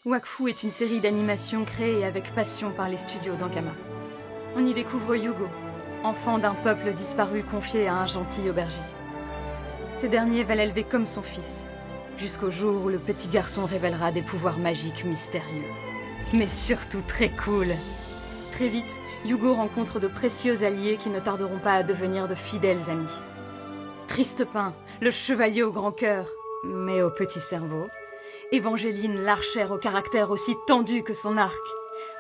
Wakfu est une série d'animations créée avec passion par les studios d'Ankama. On y découvre Yugo, enfant d'un peuple disparu confié à un gentil aubergiste. Ce dernier va l'élever comme son fils, jusqu'au jour où le petit garçon révélera des pouvoirs magiques mystérieux. Mais surtout très cool. Très vite, Yugo rencontre de précieux alliés qui ne tarderont pas à devenir de fidèles amis. Tristepin, le chevalier au grand cœur, mais au petit cerveau. Évangeline, l'archère au caractère aussi tendu que son arc.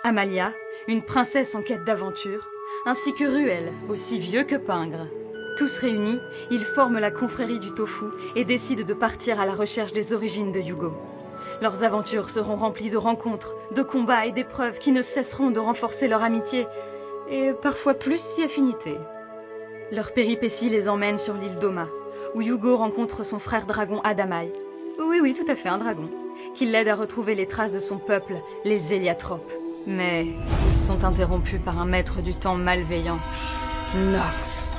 Amalia, une princesse en quête d'aventure, ainsi que Ruel, aussi vieux que pingre. Tous réunis, ils forment la confrérie du tofu et décident de partir à la recherche des origines de Yugo. Leurs aventures seront remplies de rencontres, de combats et d'épreuves qui ne cesseront de renforcer leur amitié, et parfois plus si affinité. Leur péripétie les emmène sur l'île d'Oma, où Yugo rencontre son frère dragon Adamai. Oui, tout à fait, un dragon, qui l'aide à retrouver les traces de son peuple, les Héliatropes. Mais ils sont interrompus par un maître du temps malveillant, Nox.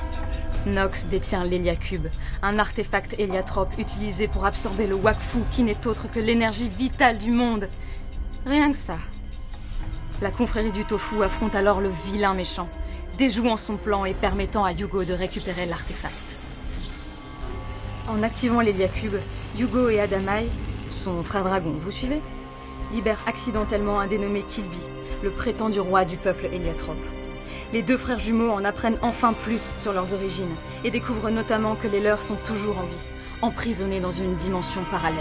Nox détient l'Héliacube, un artefact héliatrope utilisé pour absorber le Wakfu qui n'est autre que l'énergie vitale du monde. Rien que ça. La confrérie du tofu affronte alors le vilain méchant, déjouant son plan et permettant à Yugo de récupérer l'artefact. En activant l'Héliacube, Yugo et Adamai, son frère dragon, vous suivez, libèrent accidentellement un dénommé Kilby, le prétendu roi du peuple héliatrope. Les deux frères jumeaux en apprennent enfin plus sur leurs origines et découvrent notamment que les leurs sont toujours en vie, emprisonnés dans une dimension parallèle.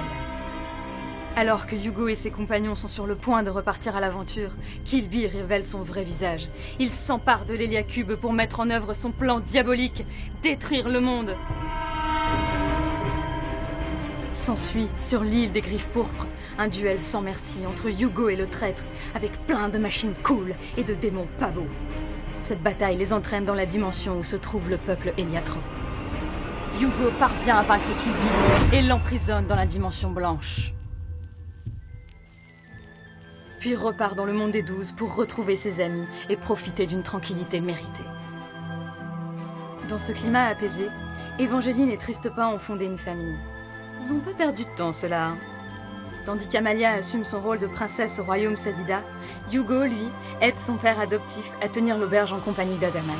Alors que Yugo et ses compagnons sont sur le point de repartir à l'aventure, Kilby révèle son vrai visage. Il s'empare de l'Héliacube pour mettre en œuvre son plan diabolique, détruire le monde. S'ensuit, sur l'île des Griffes Pourpres, un duel sans merci entre Yugo et le traître, avec plein de machines cool et de démons pas beaux. Cette bataille les entraîne dans la dimension où se trouve le peuple héliatrope. Yugo parvient à vaincre Kilby et l'emprisonne dans la dimension blanche. Puis repart dans le monde des 12 pour retrouver ses amis et profiter d'une tranquillité méritée. Dans ce climat apaisé, Évangeline et Tristepin ont fondé une famille. Ils n'ont pas perdu de temps, ceux-là. Tandis qu'Amalia assume son rôle de princesse au royaume Sadida, Yugo, lui, aide son père adoptif à tenir l'auberge en compagnie d'Adamai.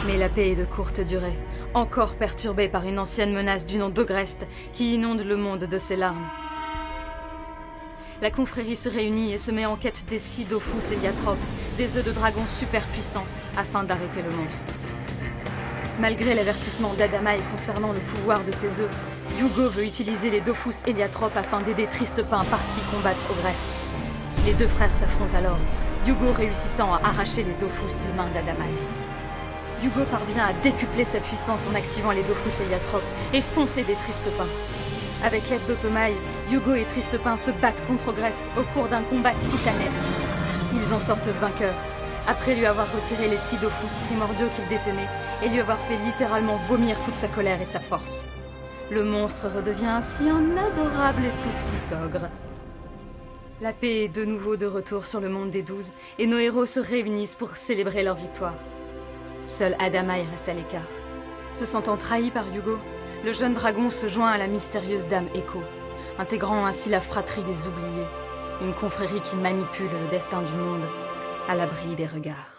Mais la paix est de courte durée, encore perturbée par une ancienne menace du nom d'Ogrest qui inonde le monde de ses larmes. La confrérie se réunit et se met en quête des 6 Dofus Héliatropes, des œufs de dragon super puissants, afin d'arrêter le monstre. Malgré l'avertissement d'Adamai concernant le pouvoir de ses œufs, Yugo veut utiliser les Dofus Héliatropes afin d'aider Tristepin parti combattre Ogrest. Les deux frères s'affrontent alors, Yugo réussissant à arracher les Dofus des mains d'Adamai. Yugo parvient à décupler sa puissance en activant les Dofus Héliatropes et fonce aider Tristepin. Avec l'aide d'Otomai, Yugo et Tristepin se battent contre Ogrest au cours d'un combat titanesque. Ils en sortent vainqueurs, après lui avoir retiré les 6 Dofus primordiaux qu'il détenait et lui avoir fait littéralement vomir toute sa colère et sa force. Le monstre redevient ainsi un adorable et tout petit ogre. La paix est de nouveau de retour sur le monde des 12 et nos héros se réunissent pour célébrer leur victoire. Seul Adamai reste à l'écart. Se sentant trahi par Yugo, le jeune dragon se joint à la mystérieuse dame Echo, intégrant ainsi la fratrie des oubliés, une confrérie qui manipule le destin du monde à l'abri des regards.